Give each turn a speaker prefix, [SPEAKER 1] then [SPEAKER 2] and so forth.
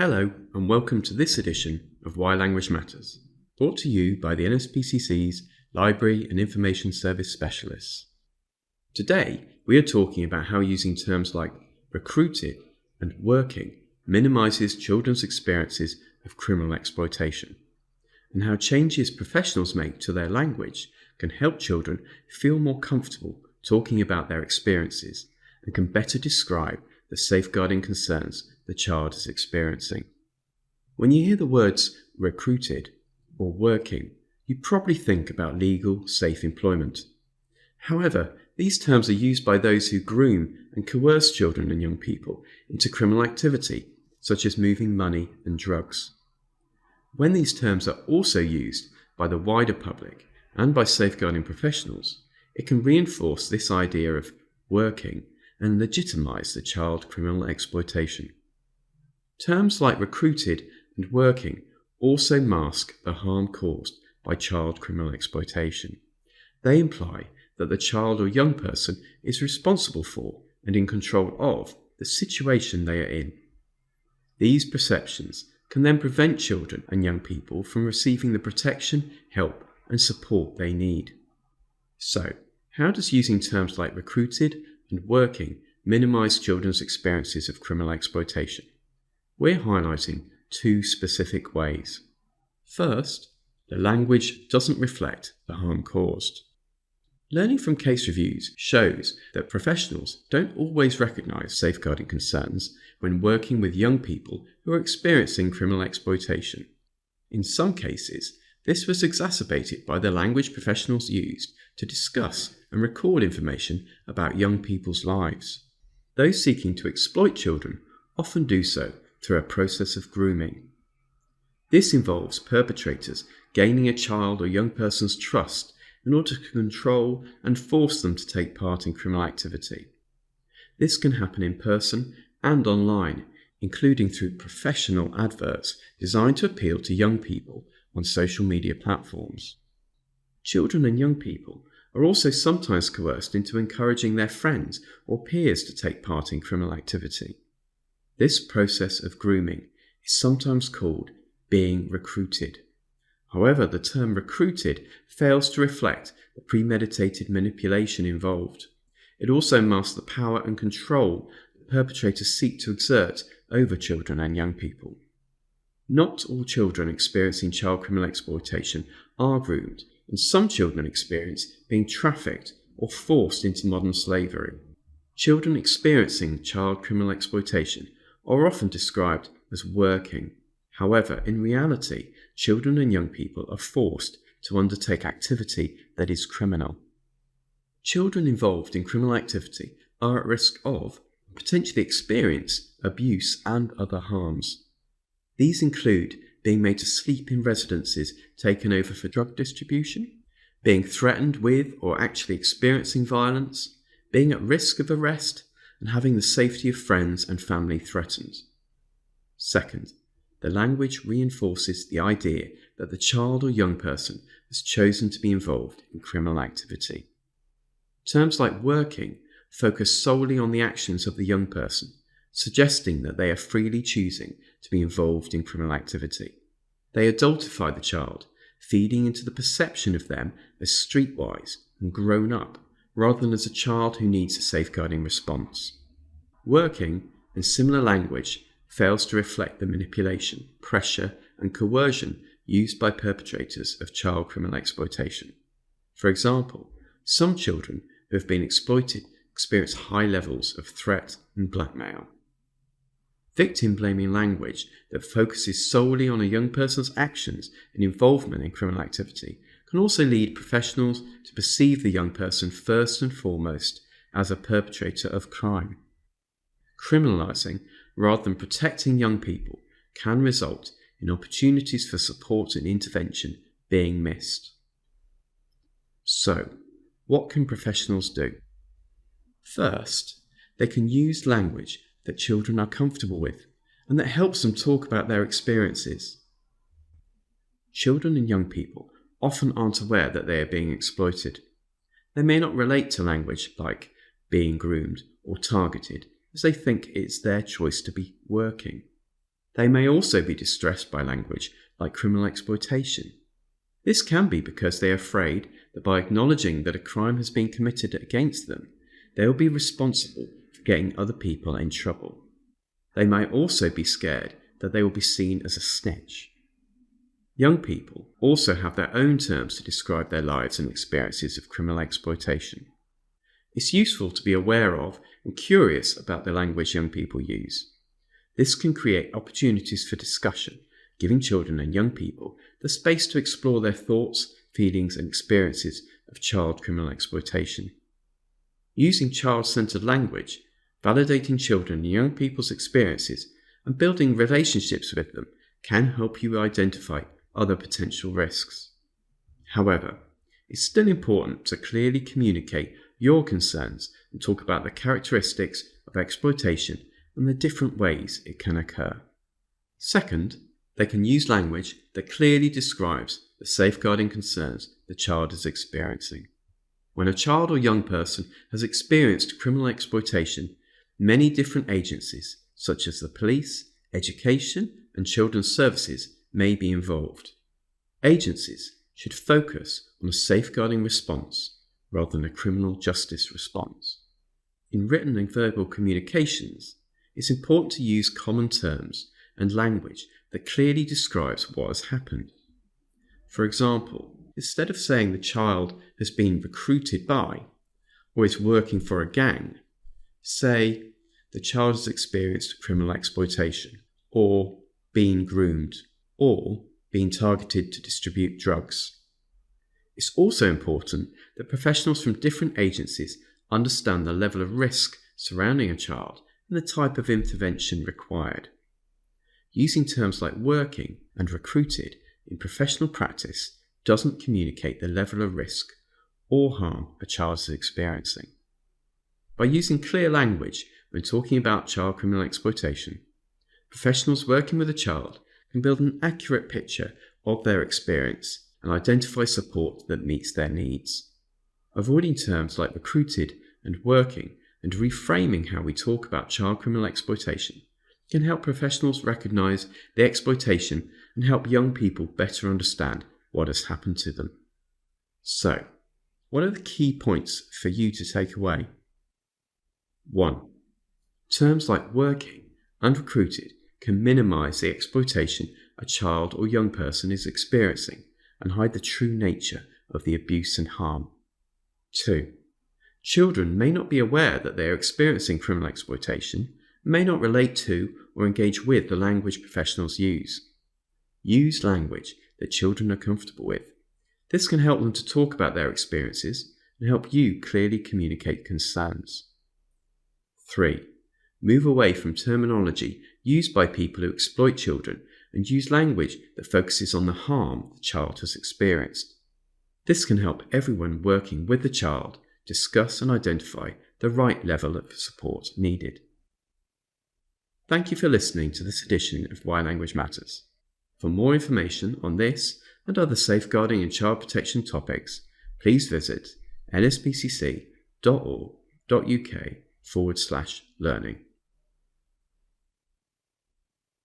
[SPEAKER 1] Hello and welcome to this edition of Why Language Matters, brought to you by the NSPCC's Library and Information Service Specialists. Today we are talking about how using terms like recruited and working minimises children's experiences of criminal exploitation, and how changes professionals make to their language can help children feel more comfortable talking about their experiences and can better describe the safeguarding concerns the child is experiencing. When you hear the words recruited or working, you probably think about legal, safe employment. However, these terms are used by those who groom and coerce children and young people into criminal activity, such as moving money and drugs. When these terms are also used by the wider public and by safeguarding professionals, it can reinforce this idea of working and legitimise the child criminal exploitation. Terms like recruited and working also mask the harm caused by child criminal exploitation. They imply that the child or young person is responsible for and in control of the situation they are in. These perceptions can then prevent children and young people from receiving the protection, help and support they need. So, how does using terms like recruited and working minimise children's experiences of criminal exploitation? We're highlighting two specific ways. First, the language doesn't reflect the harm caused. Learning from case reviews shows that professionals don't always recognise safeguarding concerns when working with young people who are experiencing criminal exploitation. In some cases, this was exacerbated by the language professionals used to discuss and record information about young people's lives. Those seeking to exploit children often do so through a process of grooming. This involves perpetrators gaining a child or young person's trust in order to control and force them to take part in criminal activity. This can happen in person and online, including through professional adverts designed to appeal to young people on social media platforms. Children and young people are also sometimes coerced into encouraging their friends or peers to take part in criminal activity. This process of grooming is sometimes called being recruited. However, the term recruited fails to reflect the premeditated manipulation involved. It also masks the power and control that perpetrators seek to exert over children and young people. Not all children experiencing child criminal exploitation are groomed, and some children experience being trafficked or forced into modern slavery. Children experiencing child criminal exploitation are often described as working. However, in reality, children and young people are forced to undertake activity that is criminal. Children involved in criminal activity are at risk of, and potentially experience, abuse and other harms. These include being made to sleep in residences taken over for drug distribution, being threatened with or actually experiencing violence, being at risk of arrest, and having the safety of friends and family threatened. Second, the language reinforces the idea that the child or young person has chosen to be involved in criminal activity. Terms like working focus solely on the actions of the young person, suggesting that they are freely choosing to be involved in criminal activity. They adultify the child, feeding into the perception of them as streetwise and grown up, rather than as a child who needs a safeguarding response. Working and similar language fails to reflect the manipulation, pressure and coercion used by perpetrators of child criminal exploitation. For example, some children who have been exploited experience high levels of threat and blackmail. Victim-blaming language that focuses solely on a young person's actions and involvement in criminal activity can also lead professionals to perceive the young person first and foremost as a perpetrator of crime. Criminalising rather than protecting young people can result in opportunities for support and intervention being missed. So, what can professionals do? First, they can use language that children are comfortable with and that helps them talk about their experiences. Children and young people often aren't aware that they are being exploited. They may not relate to language like being groomed or targeted, as they think it's their choice to be working. They may also be distressed by language like criminal exploitation. This can be because they are afraid that by acknowledging that a crime has been committed against them, they will be responsible for getting other people in trouble. They might also be scared that they will be seen as a snitch. Young people also have their own terms to describe their lives and experiences of criminal exploitation. It's useful to be aware of and curious about the language young people use. This can create opportunities for discussion, giving children and young people the space to explore their thoughts, feelings and experiences of child criminal exploitation. Using child-centered language, validating children and young people's experiences, and building relationships with them can help you identify other potential risks. However, it's still important to clearly communicate your concerns and talk about the characteristics of exploitation and the different ways it can occur. Second, they can use language that clearly describes the safeguarding concerns the child is experiencing. When a child or young person has experienced criminal exploitation, many different agencies, such as the police, education, and children's services, may be involved. Agencies should focus on a safeguarding response rather than a criminal justice response. In written and verbal communications, it's important to use common terms and language that clearly describes what has happened. For example, instead of saying the child has been recruited by or is working for a gang, say the child has experienced criminal exploitation or been groomed or been targeted to distribute drugs. It's also important that professionals from different agencies understand the level of risk surrounding a child and the type of intervention required. Using terms like working and recruited in professional practice doesn't communicate the level of risk or harm a child is experiencing. By using clear language when talking about child criminal exploitation, professionals working with a child can build an accurate picture of their experience and identify support that meets their needs. Avoiding terms like recruited and working and reframing how we talk about child criminal exploitation can help professionals recognise the exploitation and help young people better understand what has happened to them. So, what are the key points for you to take away? 1. Terms like working and recruited can minimise the exploitation a child or young person is experiencing and hide the true nature of the abuse and harm. 2. Children may not be aware that they are experiencing criminal exploitation, may not relate to or engage with the language professionals use. Use language that children are comfortable with. This can help them to talk about their experiences and help you clearly communicate concerns. 3. Move away from terminology used by people who exploit children and use language that focuses on the harm the child has experienced. This can help everyone working with the child discuss and identify the right level of support needed. Thank you for listening to this edition of Why Language Matters. For more information on this and other safeguarding and child protection topics, please visit nspcc.org.uk/learning.